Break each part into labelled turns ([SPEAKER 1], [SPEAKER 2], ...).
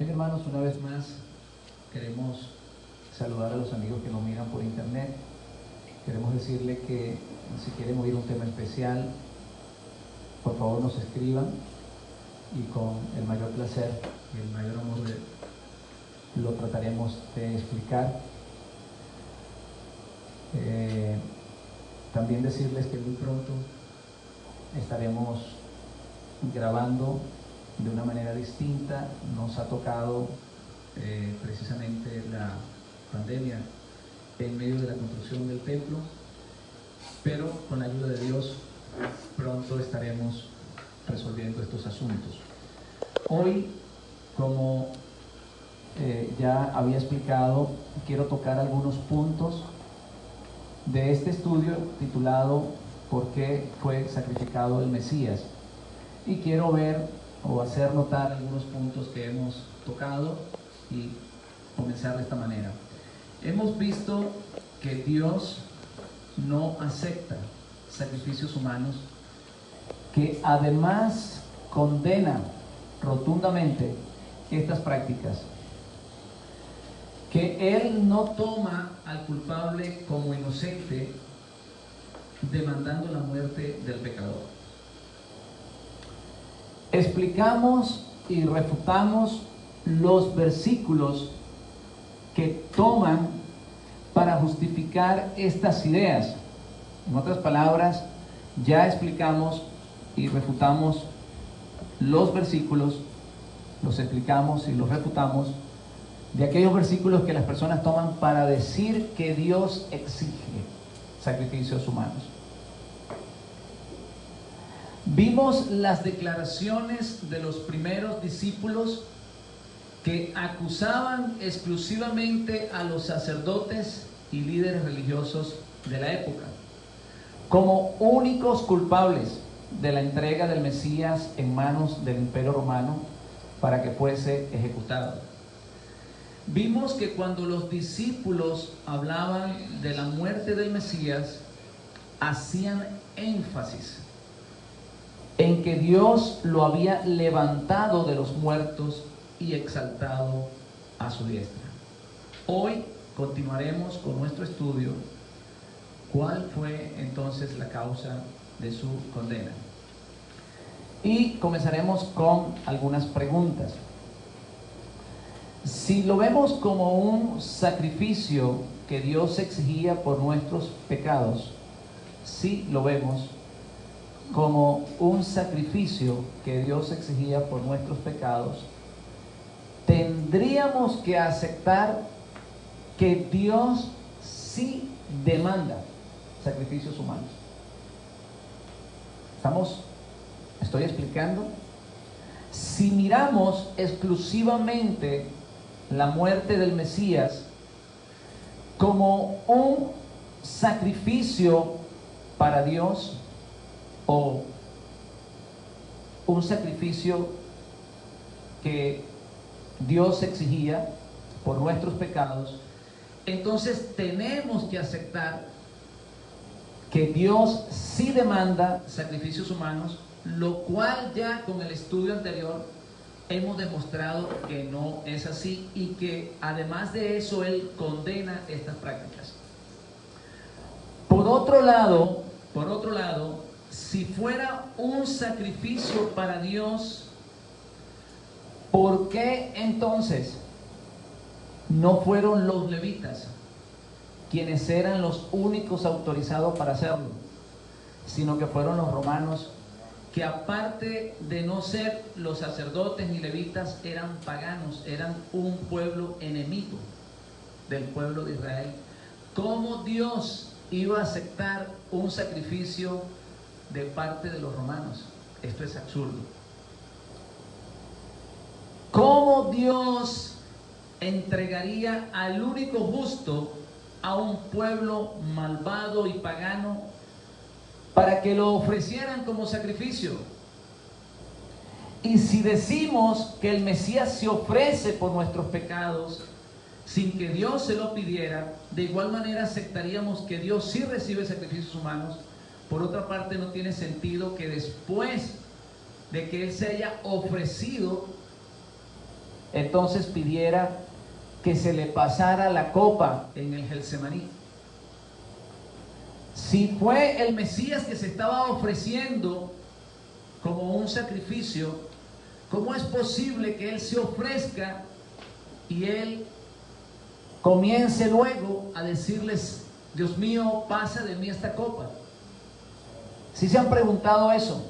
[SPEAKER 1] Bien, hermanos, una vez más queremos saludar a los amigos que nos miran por internet. Queremos decirle que si quieren oír un tema especial, por favor nos escriban y con el mayor placer y el mayor amor lo trataremos de explicar. También decirles que muy pronto estaremos grabando de una manera distinta. Nos ha tocado precisamente la pandemia en medio de la construcción del templo, pero con la ayuda de Dios pronto estaremos resolviendo estos asuntos. Hoy, como ya había explicado, quiero tocar algunos puntos de este estudio titulado ¿Por qué fue sacrificado el Mesías? Y quiero ver o hacer notar algunos puntos que hemos tocado y comenzar de esta manera. Hemos visto que Dios no acepta sacrificios humanos, que además condena rotundamente estas prácticas, que Él no toma al culpable como inocente, demandando la muerte del pecador. Explicamos y refutamos los versículos que toman para justificar estas ideas. En otras palabras, ya explicamos y refutamos los versículos, los explicamos y los refutamos de aquellos versículos que las personas toman para decir que Dios exige sacrificios humanos. Vimos las declaraciones de los primeros discípulos que acusaban exclusivamente a los sacerdotes y líderes religiosos de la época como únicos culpables de la entrega del Mesías en manos del Imperio Romano para que fuese ejecutado. Vimos que cuando los discípulos hablaban de la muerte del Mesías, hacían énfasis en que Dios lo había levantado de los muertos y exaltado a su diestra. Hoy continuaremos con nuestro estudio. ¿Cuál fue entonces la causa de su condena? Y comenzaremos con algunas preguntas. Si lo vemos como un sacrificio que Dios exigía por nuestros pecados, sí lo vemos como un sacrificio que Dios exigía por nuestros pecados, tendríamos que aceptar que Dios sí demanda sacrificios humanos. ¿Estoy explicando? Si miramos exclusivamente la muerte del Mesías como un sacrificio para Dios o un sacrificio que Dios exigía por nuestros pecados, entonces tenemos que aceptar que Dios sí demanda sacrificios humanos, lo cual ya con el estudio anterior hemos demostrado que no es así y que además de eso Él condena estas prácticas. Por otro lado, si fuera un sacrificio para Dios, ¿por qué entonces no fueron los levitas quienes eran los únicos autorizados para hacerlo, sino que fueron los romanos, que aparte de no ser los sacerdotes ni levitas, eran paganos, eran un pueblo enemigo del pueblo de Israel? ¿Cómo Dios iba a aceptar un sacrificio de parte de los romanos? Esto es absurdo. ¿Cómo Dios entregaría al único justo a un pueblo malvado y pagano para que lo ofrecieran como sacrificio? Y si decimos que el Mesías se ofrece por nuestros pecados sin que Dios se lo pidiera, de igual manera aceptaríamos que Dios sí recibe sacrificios humanos. Por otra parte, no tiene sentido que después de que Él se haya ofrecido entonces pidiera que se le pasara la copa en el Getsemaní? Si fue el Mesías que se estaba ofreciendo como un sacrificio, ¿cómo es posible que Él se ofrezca y Él comience luego a decirles: Dios mío, pasa de mí esta copa? ¿Sí se han preguntado eso?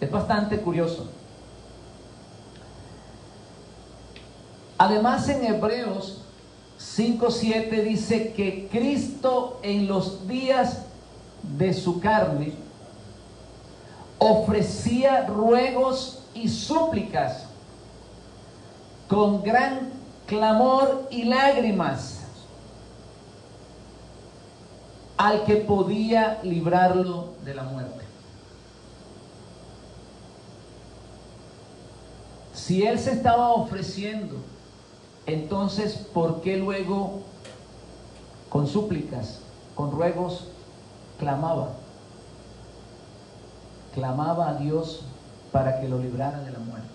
[SPEAKER 1] Es bastante curioso. Además, en Hebreos 5:7 dice que Cristo en los días de su carne ofrecía ruegos y súplicas con gran clamor y lágrimas al que podía librarlo de la muerte. Si Él se estaba ofreciendo, entonces ¿por qué luego con súplicas, con ruegos, clamaba a Dios para que lo librara de la muerte?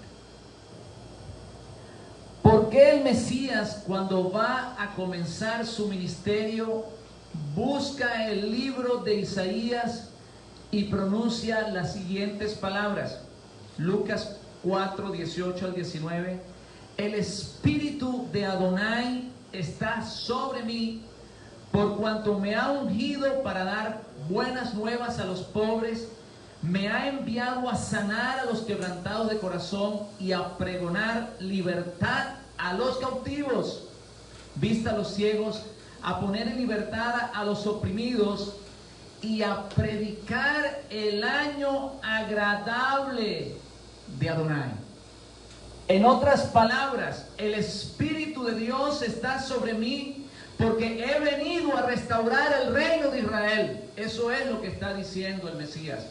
[SPEAKER 1] ¿Por qué el Mesías, cuando va a comenzar su ministerio, busca el libro de Isaías y pronuncia las siguientes palabras? Lucas 4, 18 al 19. El espíritu de Adonai está sobre mí, por cuanto me ha ungido para dar buenas nuevas a los pobres, me ha enviado a sanar a los quebrantados de corazón y a pregonar libertad a los cautivos, vista a los ciegos, a poner en libertad a los oprimidos y a predicar el año agradable de Adonai. En otras palabras, el Espíritu de Dios está sobre mí porque he venido a restaurar el reino de Israel. Eso es lo que está diciendo el Mesías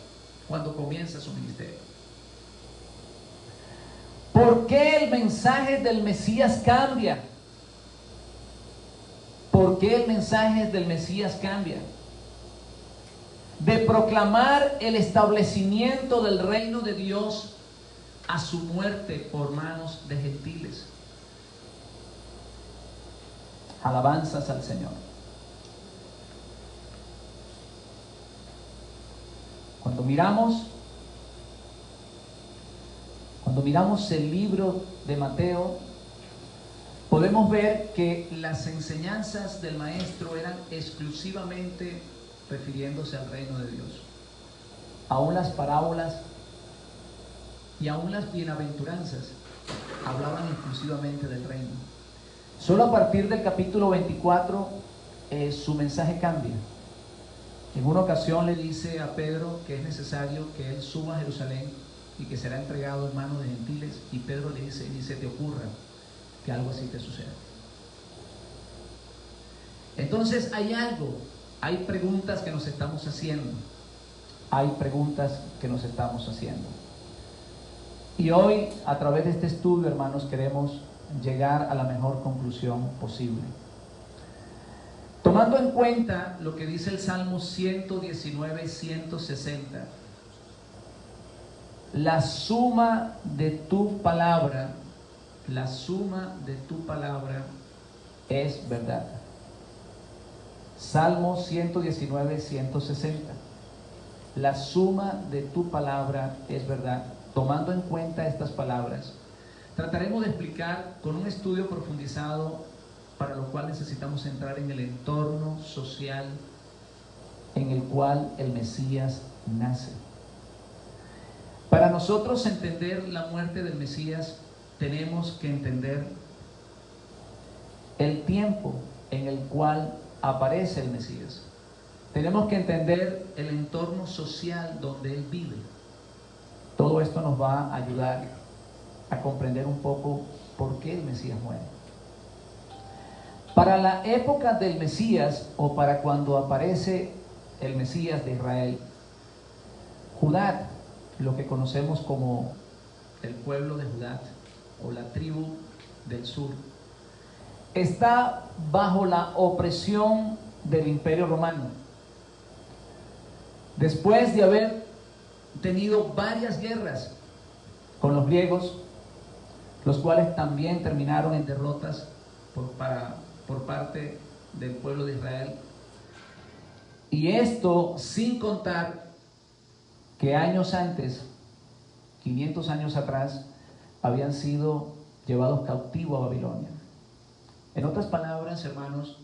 [SPEAKER 1] cuando comienza su ministerio. ¿Por qué el mensaje del Mesías cambia? ¿Por qué el mensaje del Mesías cambia? De proclamar el establecimiento del reino de Dios a su muerte por manos de gentiles. Alabanzas al Señor. Cuando miramos el libro de Mateo, podemos ver que las enseñanzas del maestro eran exclusivamente refiriéndose al reino de Dios. Aún las parábolas y aún las bienaventuranzas hablaban exclusivamente del reino. Solo a partir del capítulo 24 su mensaje cambia. En una ocasión le dice a Pedro que es necesario que él suba a Jerusalén y que será entregado en manos de gentiles, y Pedro le dice: ni se te ocurra que algo así te suceda. Entonces hay preguntas que nos estamos haciendo. Y hoy, a través de este estudio, hermanos, queremos llegar a la mejor conclusión posible. Tomando en cuenta lo que dice el Salmo 119, 160, la suma de tu palabra es verdad. Salmo 119, 160. La suma de tu palabra es verdad. Tomando en cuenta estas palabras, trataremos de explicar con un estudio profundizado, para lo cual necesitamos entrar en el entorno social en el cual el Mesías nace. Para nosotros entender la muerte del Mesías, tenemos que entender el tiempo en el cual aparece el Mesías. Tenemos que entender el entorno social donde Él vive. Todo esto nos va a ayudar a comprender un poco por qué el Mesías muere. Para la época del Mesías, o para cuando aparece el Mesías de Israel, Judá, lo que conocemos como el pueblo de Judá o la tribu del sur, está bajo la opresión del Imperio Romano. Después de haber tenido varias guerras con los griegos, los cuales también terminaron en derrotas por parte del pueblo de Israel. Y esto sin contar que años antes, 500 años atrás, habían sido llevados cautivos a Babilonia. En otras palabras, hermanos,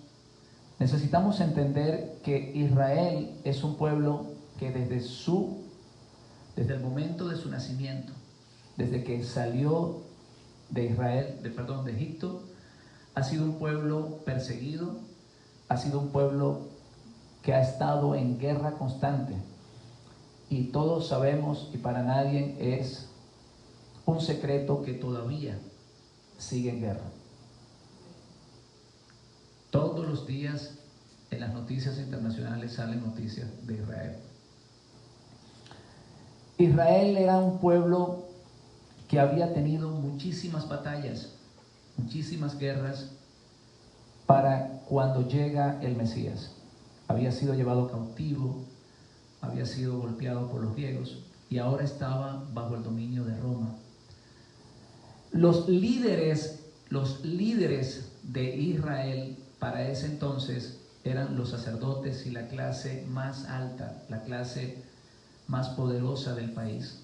[SPEAKER 1] necesitamos entender que Israel es un pueblo que desde el momento de su nacimiento, desde que salió de de Egipto, ha sido un pueblo perseguido, ha sido un pueblo que ha estado en guerra constante. Y todos sabemos, y para nadie es un secreto, que todavía sigue en guerra. Todos los días en las noticias internacionales salen noticias de Israel. Israel era un pueblo que había tenido muchísimas batallas, muchísimas guerras para cuando llega el Mesías. Había sido llevado cautivo, había sido golpeado por los griegos y ahora estaba bajo el dominio de Roma. Los líderes de Israel para ese entonces eran los sacerdotes y la clase más alta, la clase más poderosa del país.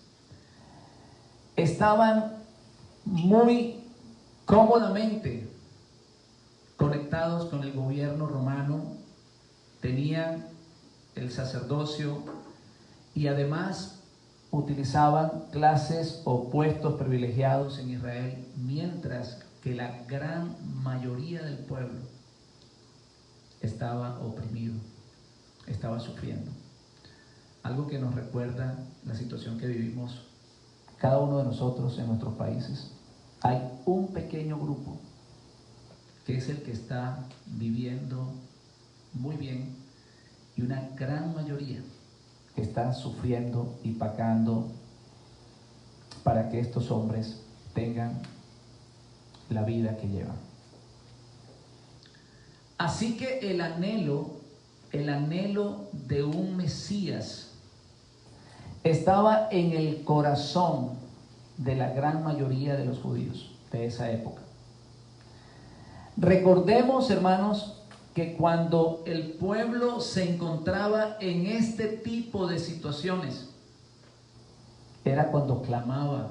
[SPEAKER 1] Estaban muy cómodamente conectados con el gobierno romano, tenían el sacerdocio y además utilizaban clases o puestos privilegiados en Israel, mientras que la gran mayoría del pueblo estaba oprimido, estaba sufriendo. Algo que nos recuerda la situación que vivimos cada uno de nosotros en nuestros países. Hay un pequeño grupo que es el que está viviendo muy bien y una gran mayoría que está sufriendo y pagando para que estos hombres tengan la vida que llevan. Así que el anhelo de un Mesías estaba en el corazón de la gran mayoría de los judíos de esa época. Recordemos, hermanos, que cuando el pueblo se encontraba en este tipo de situaciones, era cuando clamaba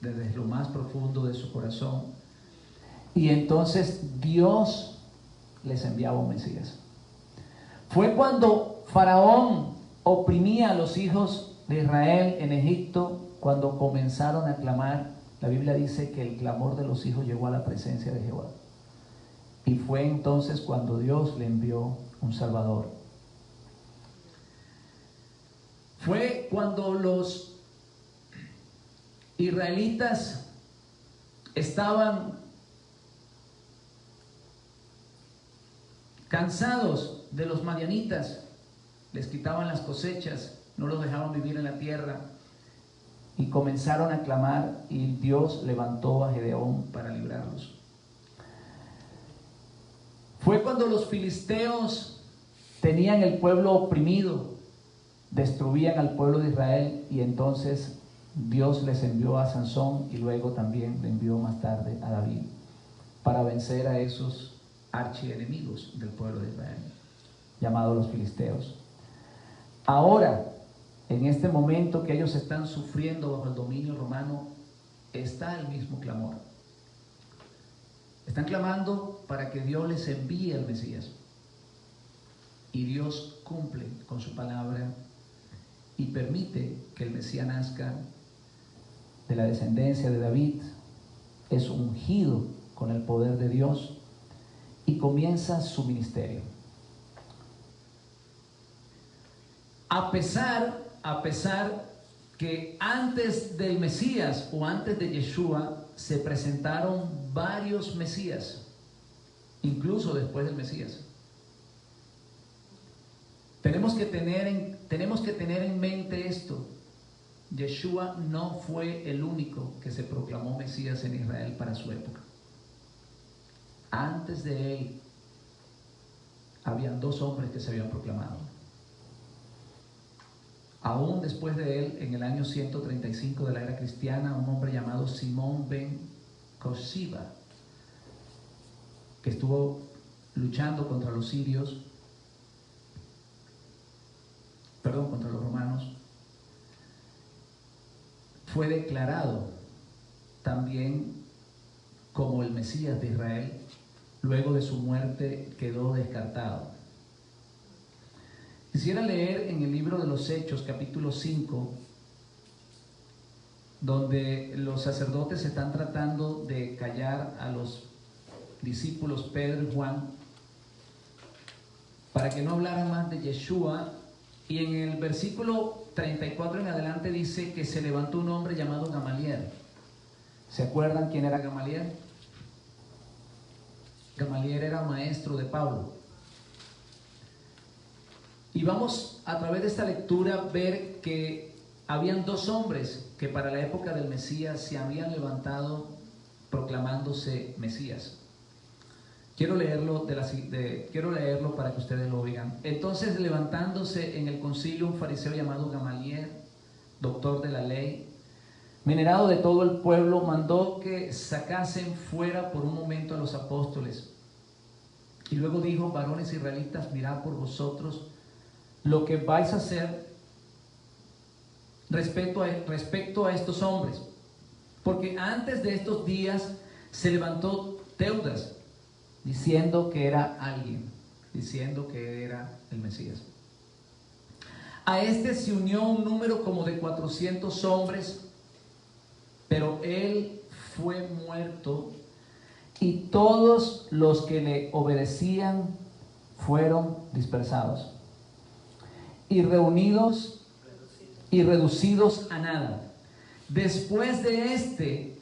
[SPEAKER 1] desde lo más profundo de su corazón, y entonces Dios les enviaba un Mesías. Fue cuando Faraón oprimía a los hijos de Israel en Egipto, cuando comenzaron a clamar. La Biblia dice que el clamor de los hijos llegó a la presencia de Jehová. Y fue entonces cuando Dios le envió un Salvador. Fue cuando los israelitas estaban cansados de los madianitas, les quitaban las cosechas, no los dejaban vivir en la tierra, y comenzaron a clamar, y Dios levantó a Gedeón para librarlos. Fue cuando los filisteos tenían el pueblo oprimido, destruían al pueblo de Israel, y entonces Dios les envió a Sansón, y luego también le envió más tarde a David para vencer a esos archienemigos del pueblo de Israel, llamados los filisteos. Ahora, en este momento que ellos están sufriendo bajo el dominio romano, está el mismo clamor. Están clamando para que Dios les envíe al Mesías. Y Dios cumple con su palabra y permite que el Mesías nazca de la descendencia de David. Es ungido con el poder de Dios y comienza su ministerio. A pesar que antes del Mesías o antes de Yeshua se presentaron varios Mesías, incluso después del Mesías. Tenemos que tener en mente esto. Yeshua no fue el único que se proclamó Mesías en Israel para su época. Antes de él, habían dos hombres que se habían proclamado. Aún después de él, en el año 135 de la era cristiana, un hombre llamado Simón ben Koshiba, que estuvo luchando contra los sirios, contra los romanos, fue declarado también como el Mesías de Israel. Luego de su muerte quedó descartado. Quisiera leer en el libro de los Hechos, capítulo 5, donde los sacerdotes están tratando de callar a los discípulos Pedro y Juan para que no hablaran más de Yeshua. Y en el versículo 34 en adelante dice que se levantó un hombre llamado Gamaliel. ¿Se acuerdan quién era Gamaliel? Gamaliel era maestro de Pablo. Y vamos a través de esta lectura ver que habían dos hombres que para la época del Mesías se habían levantado proclamándose Mesías. Quiero leerlo para que ustedes lo oigan. Entonces, levantándose en el concilio un fariseo llamado Gamaliel, doctor de la ley, venerado de todo el pueblo, mandó que sacasen fuera por un momento a los apóstoles. Y luego dijo: varones israelitas, mirad por vosotros lo que vais a hacer respecto a estos hombres. Porque antes de estos días se levantó Teudas, diciendo que era alguien, diciendo que era el Mesías. A este se unió un número como de 400 hombres, pero él fue muerto y todos los que le obedecían fueron dispersados y reunidos y reducidos a nada. Después de este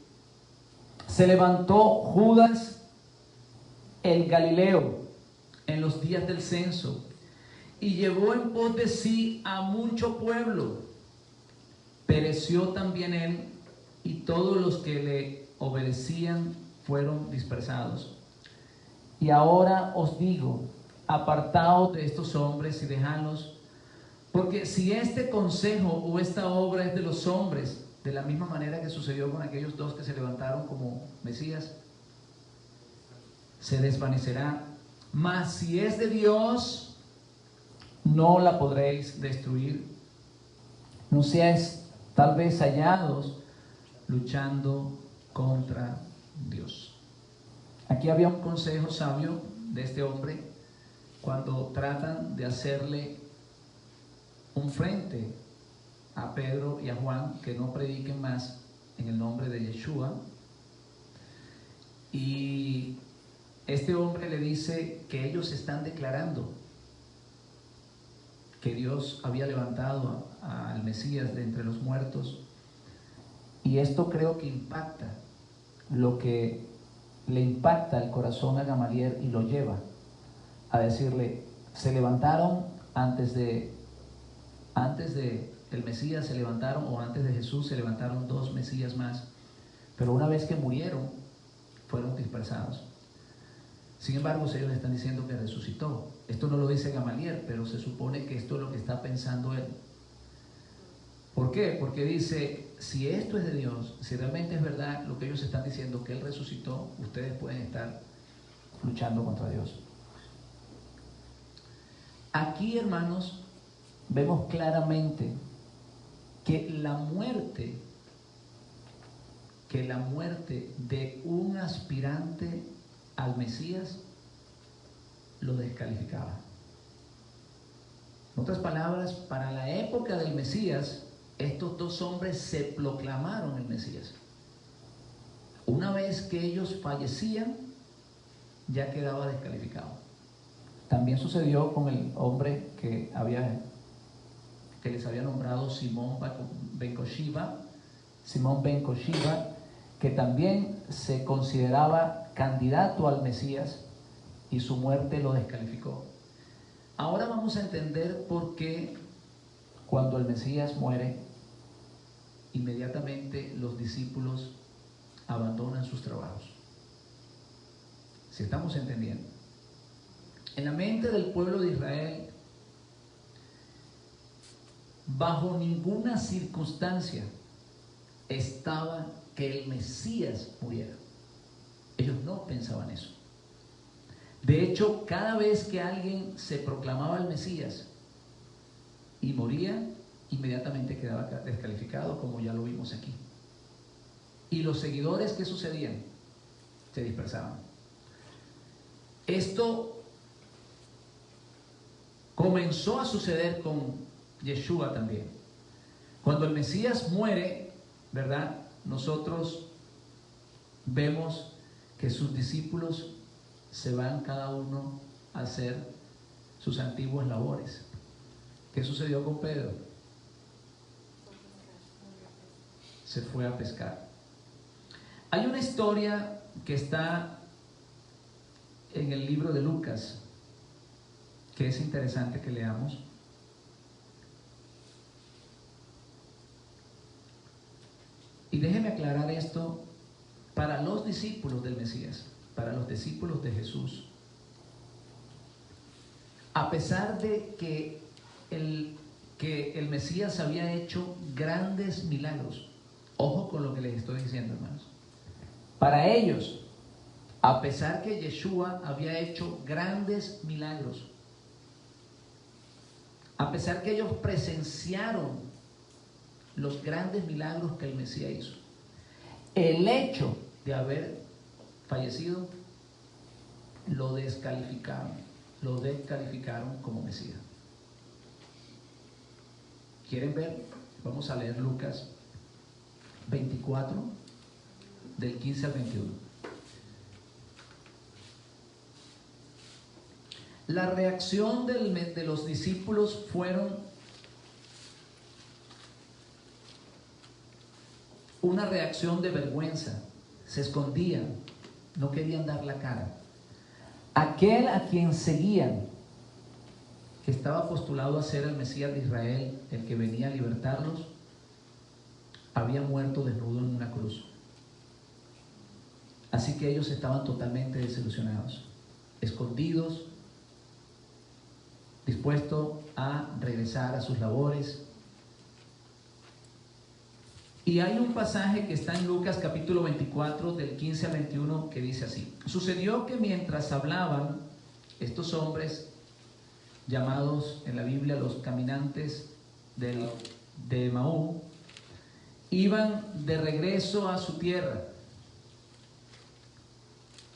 [SPEAKER 1] se levantó Judas el Galileo en los días del censo y llevó en pos de sí a mucho pueblo. Pereció también él y todos los que le obedecían fueron dispersados. Y ahora os digo: apartaos de estos hombres y dejadlos, porque si este consejo o esta obra es de los hombres, de la misma manera que sucedió con aquellos dos que se levantaron como Mesías, se desvanecerá. Mas si es de Dios, no la podréis destruir. No seáis tal vez hallados luchando contra Dios. Aquí había un consejo sabio de este hombre cuando tratan de hacerle un frente a Pedro y a Juan, que no prediquen más en el nombre de Yeshua. Y este hombre le dice que ellos están declarando que Dios había levantado al Mesías de entre los muertos. Y esto creo que impacta lo que le impacta el corazón a Gamaliel y lo lleva a decirle: se levantaron antes de el Mesías, se levantaron, o antes de Jesús se levantaron dos Mesías más, pero una vez que murieron fueron dispersados. Sin embargo, ellos están diciendo que resucitó. Esto no lo dice Gamaliel, pero se supone que esto es lo que está pensando él. ¿Por qué? Porque dice: si esto es de Dios, si realmente es verdad lo que ellos están diciendo, que Él resucitó, ustedes pueden estar luchando contra Dios. Aquí, hermanos, vemos claramente que la muerte de un aspirante al Mesías lo descalificaba. En otras palabras, para la época del Mesías, estos dos hombres se proclamaron el Mesías. Una vez que ellos fallecían, ya quedaba descalificado. También sucedió con el hombre que les había nombrado Simón ben Koshiba, que también se consideraba candidato al Mesías y su muerte lo descalificó. Ahora vamos a entender por qué cuando el Mesías muere, inmediatamente los discípulos abandonan sus trabajos. Si estamos entendiendo, en la mente del pueblo de Israel, bajo ninguna circunstancia estaba que el Mesías muriera. Ellos no pensaban eso. De hecho, cada vez que alguien se proclamaba el Mesías y moría, inmediatamente quedaba descalificado, como ya lo vimos aquí. Y los seguidores, ¿qué sucedían? Se dispersaban. Esto comenzó a suceder con Yeshua también. Cuando el Mesías muere, ¿verdad? Nosotros vemos que sus discípulos se van cada uno a hacer sus antiguas labores. ¿Qué sucedió con Pedro? Se fue a pescar. Hay una historia que está en el libro de Lucas, que es interesante que leamos. Y déjeme aclarar esto para los discípulos del Mesías, para los discípulos de Jesús. A pesar de que el Mesías había hecho grandes milagros, ojo con lo que les estoy diciendo, hermanos. Para ellos, a pesar que Yeshua había hecho grandes milagros, a pesar que ellos presenciaron los grandes milagros que el Mesías hizo, el hecho de haber fallecido lo descalificaron como Mesías. ¿Quieren ver? Vamos a leer Lucas 24, del 15 al 21. La reacción de los discípulos fueron una reacción de vergüenza. Se escondían, no querían dar la cara. Aquel a quien seguían, que estaba postulado a ser el Mesías de Israel, el que venía a libertarlos, había muerto desnudo en una cruz. Así que ellos estaban totalmente desilusionados, escondidos, dispuestos a regresar a sus labores. Y hay un pasaje que está en Lucas capítulo 24 del 15 al 21 que dice así: sucedió que mientras hablaban estos hombres, llamados en la Biblia los caminantes de Maú, iban de regreso a su tierra.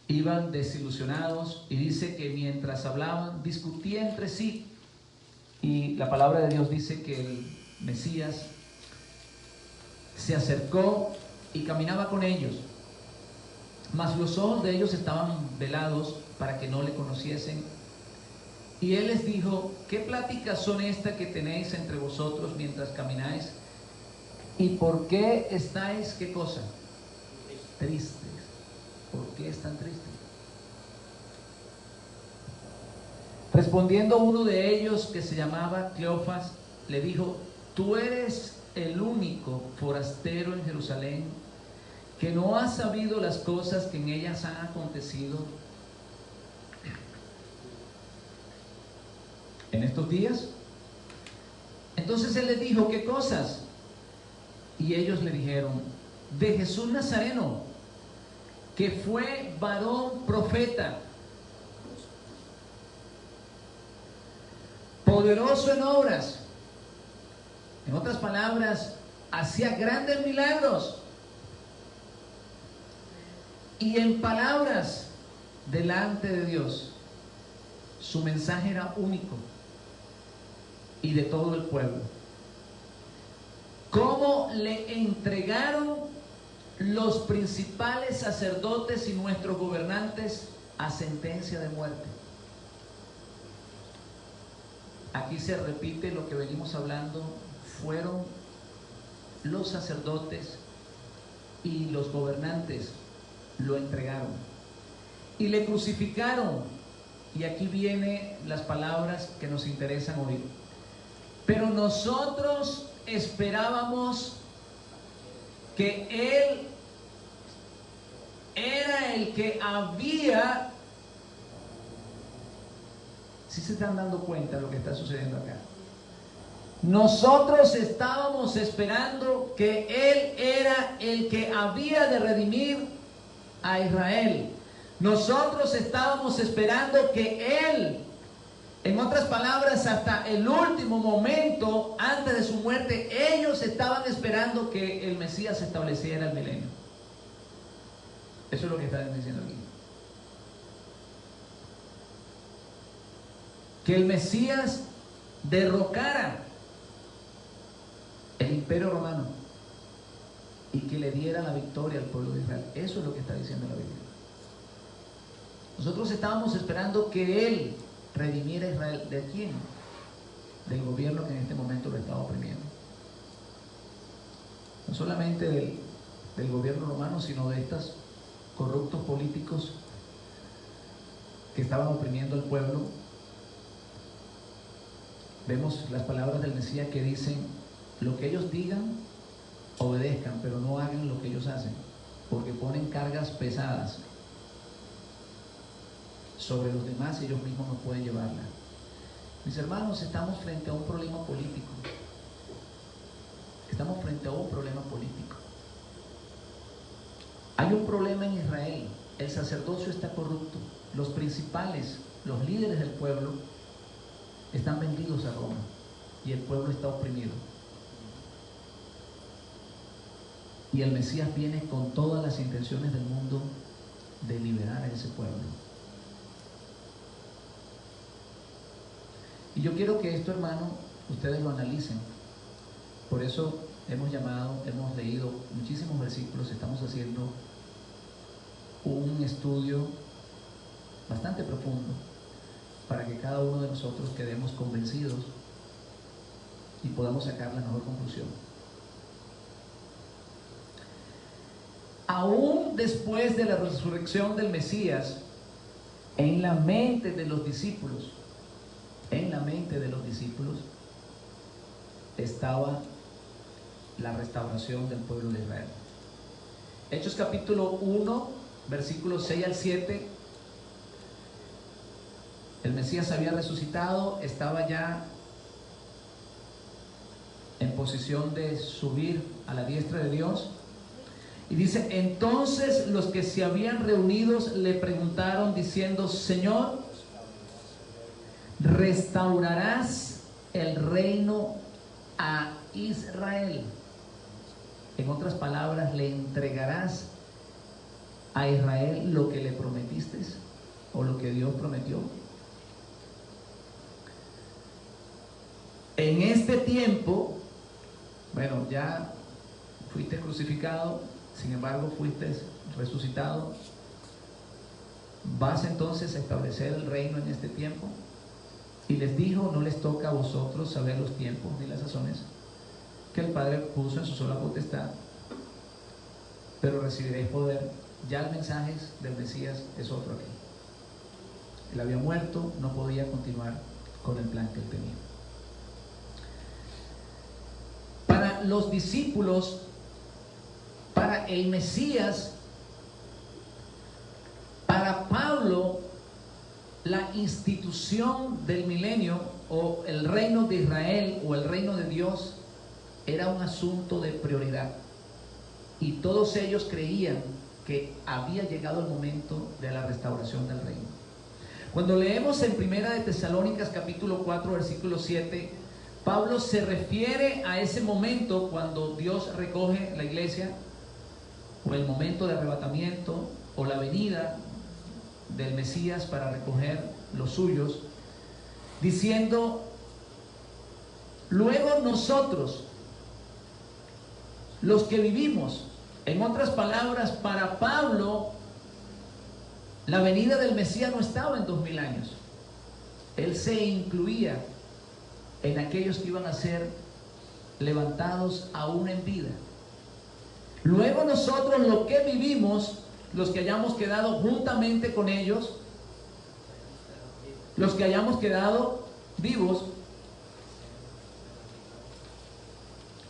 [SPEAKER 1] Iban desilusionados, y dice que mientras hablaban discutían entre sí. Y la palabra de Dios dice que el Mesías se acercó y caminaba con ellos, mas los ojos de ellos estaban velados para que no le conociesen. Y él les dijo: ¿qué pláticas son estas que tenéis entre vosotros mientras camináis? ¿Y por qué estáis, qué cosa? Tristes. ¿Por qué están tristes? Respondiendo uno de ellos, que se llamaba Cleofas, le dijo: tú eres el único forastero en Jerusalén que no ha sabido las cosas que en ellas han acontecido en estos días. Entonces él les dijo: ¿qué cosas? Y ellos le dijeron: de Jesús Nazareno, que fue varón profeta, poderoso en obras. En otras palabras, hacía grandes milagros y en palabras delante de Dios. Su mensaje era único y de todo el pueblo. ¿Cómo le entregaron los principales sacerdotes y nuestros gobernantes a sentencia de muerte? Aquí se repite lo que venimos hablando. Fueron los sacerdotes y los gobernantes, lo entregaron y le crucificaron. Y aquí vienen las palabras que nos interesan oír. Pero nosotros esperábamos que Él era el que había... ¿Sí se están dando cuenta de lo que está sucediendo acá? Nosotros estábamos esperando que Él era el que había de redimir a Israel. Nosotros estábamos esperando que Él, en otras palabras, hasta el último momento antes de su muerte, ellos estaban esperando que el Mesías se estableciera el milenio. Eso es lo que están diciendo aquí. Que el Mesías derrocara el imperio romano y que le diera la victoria al pueblo de Israel. Eso es lo que está diciendo la Biblia. Nosotros estábamos esperando que Él redimiera a Israel. ¿De quién? Del gobierno que en este momento lo estaba oprimiendo. No solamente del gobierno romano, sino de estos corruptos políticos que estaban oprimiendo al pueblo. Vemos las palabras del Mesías que dicen: lo que ellos digan, obedezcan, pero no hagan lo que ellos hacen, porque ponen cargas pesadas sobre los demás y ellos mismos no pueden llevarla. Mis hermanos, estamos frente a un problema político. Estamos frente a un problema político. Hay un problema en Israel. El sacerdocio está corrupto. Los principales, los líderes del pueblo, están vendidos a Roma y el pueblo está oprimido. Y el Mesías viene con todas las intenciones del mundo de liberar a ese pueblo. Y yo quiero que esto, hermano, ustedes lo analicen. Por eso hemos leído muchísimos versículos, estamos haciendo un estudio bastante profundo para que cada uno de nosotros quedemos convencidos y podamos sacar la mejor conclusión. Aún después de la resurrección del Mesías, en la mente de los discípulos, estaba la restauración del pueblo de Israel. Hechos capítulo 1, versículos 6 al 7. El Mesías había resucitado, estaba ya en posición de subir a la diestra de Dios. Y dice: entonces los que se habían reunido le preguntaron diciendo: Señor, ¿restaurarás el reino a Israel? En otras palabras, ¿le entregarás a Israel lo que le prometiste o lo que Dios prometió? En este tiempo, bueno, ya fuiste crucificado, sin embargo fuiste resucitado. ¿Vas entonces a establecer el reino en este tiempo? Y les dijo: no les toca a vosotros saber los tiempos ni las sazones que el Padre puso en su sola potestad, pero recibiréis poder. Ya el mensaje del Mesías es otro aquí. Él había muerto, no podía continuar con el plan que él tenía. Para los discípulos, para el Mesías, para Pablo, la institución del milenio o el reino de Israel o el reino de Dios era un asunto de prioridad, y todos ellos creían que había llegado el momento de la restauración del reino. Cuando leemos en Primera de Tesalónicas capítulo 4 versículo 7, Pablo se refiere a ese momento cuando Dios recoge la iglesia, o el momento de arrebatamiento, o la venida del Mesías para recoger los suyos, diciendo: luego nosotros, los que vivimos. En otras palabras, para Pablo, la venida del Mesías no estaba en 2000 años. Él se incluía en aquellos que iban a ser levantados aún en vida. Luego nosotros, los que vivimos, los que hayamos quedado juntamente con ellos, los que hayamos quedado vivos,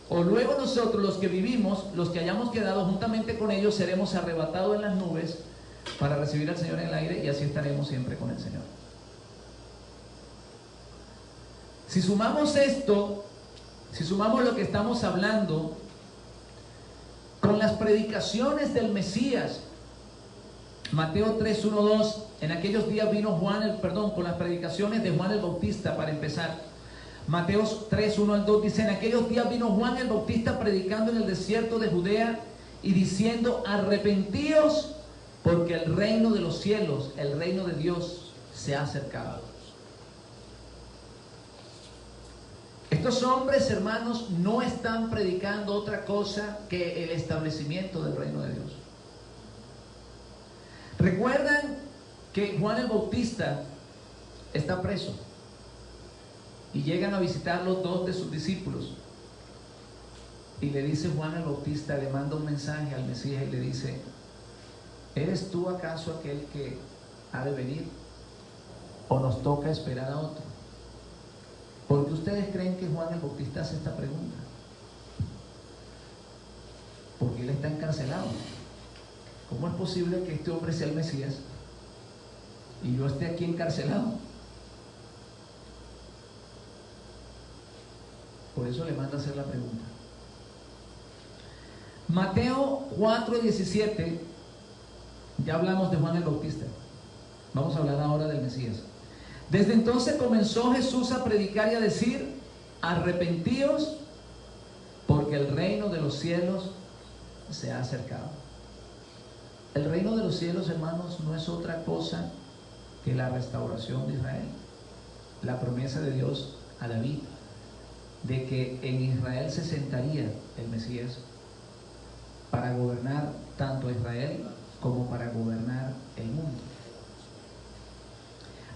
[SPEAKER 1] o luego nosotros, los que vivimos, los que hayamos quedado juntamente con ellos, seremos arrebatados en las nubes para recibir al Señor en el aire, y así estaremos siempre con el Señor. Si sumamos esto si sumamos lo que estamos hablando con las predicaciones del Mesías, Mateo 3, 1, 2, en aquellos días vino con las predicaciones de Juan el Bautista para empezar. Mateo 3, 1 al 2 dice: en aquellos días vino Juan el Bautista predicando en el desierto de Judea y diciendo: arrepentíos, porque el reino de los cielos, el reino de Dios, se ha acercado. Estos hombres, hermanos, no están predicando otra cosa que el establecimiento del reino de Dios. Recuerdan que Juan el Bautista está preso y llegan a visitarlo dos de sus discípulos, y le dice Juan el Bautista, le manda un mensaje al Mesías y le dice: ¿eres tú acaso aquel que ha de venir, o nos toca esperar a otro? ¿Por qué ustedes creen que Juan el Bautista hace esta pregunta? Porque él está encarcelado. ¿Cómo es posible que este hombre sea el Mesías y yo esté aquí encarcelado? Por eso le manda a hacer la pregunta. Mateo 4:17, ya hablamos de Juan el Bautista. Vamos a hablar ahora del Mesías. Desde entonces comenzó Jesús a predicar y a decir: arrepentíos, porque el reino de los cielos se ha acercado. El reino de los cielos, hermanos, no es otra cosa que la restauración de Israel. La promesa de Dios a David de que en Israel se sentaría el Mesías para gobernar tanto a Israel como para gobernar el mundo.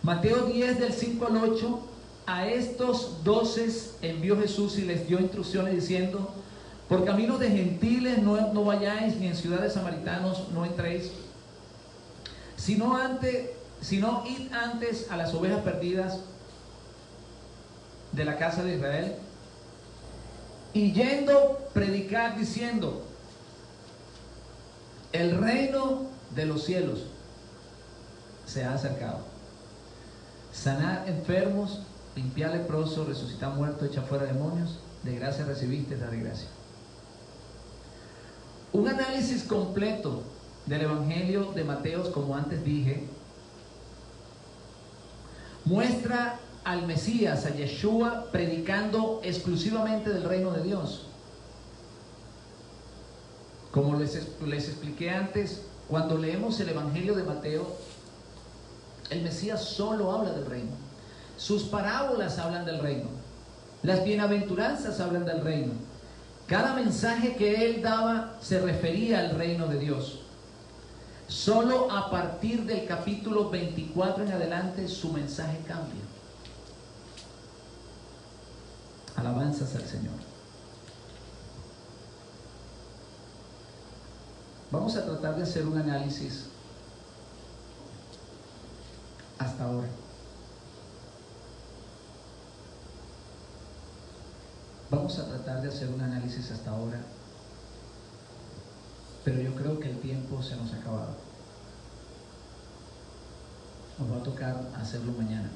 [SPEAKER 1] Mateo 10 del 5 al 8, a estos 12 envió Jesús y les dio instrucciones diciendo: por caminos de gentiles no vayáis, ni en ciudades samaritanos no entréis, sino id antes a las ovejas perdidas de la casa de Israel, y yendo predicad diciendo: el reino de los cielos se ha acercado. Sanad enfermos, limpiad leprosos, resucitad muertos, echad fuera demonios. De gracia recibiste, da de gracia. Un análisis completo del Evangelio de Mateo, como antes dije, muestra al Mesías, a Yeshua, predicando exclusivamente del reino de Dios. Como les expliqué antes, cuando leemos el Evangelio de Mateo, el Mesías solo habla del reino. Sus parábolas hablan del reino. Las bienaventuranzas hablan del reino. Cada mensaje que él daba se refería al reino de Dios. Solo a partir del capítulo 24 en adelante su mensaje cambia. Alabanzas al Señor. Vamos a tratar de hacer un análisis hasta ahora. Vamos a tratar de hacer un análisis hasta ahora, pero yo creo que el tiempo se nos ha acabado. Nos va a tocar hacerlo mañana.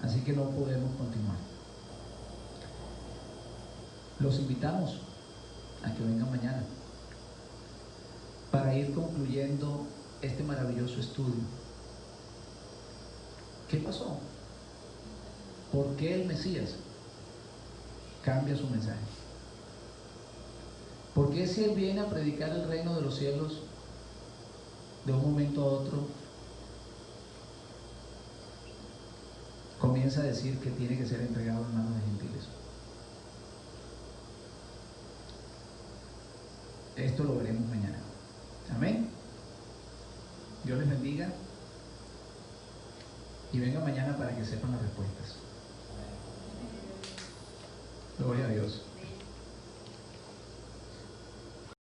[SPEAKER 1] Así que no podemos continuar. Los invitamos a que vengan mañana para ir concluyendo este maravilloso estudio. ¿Qué pasó? ¿Por qué el Mesías cambia su mensaje? ¿Por qué si él viene a predicar el reino de los cielos, de un momento a otro comienza a decir que tiene que ser entregado en manos de gentiles? Esto lo veremos mañana. Amén. Dios les bendiga y vengan mañana para que sepan las respuestas. Gloria a Dios.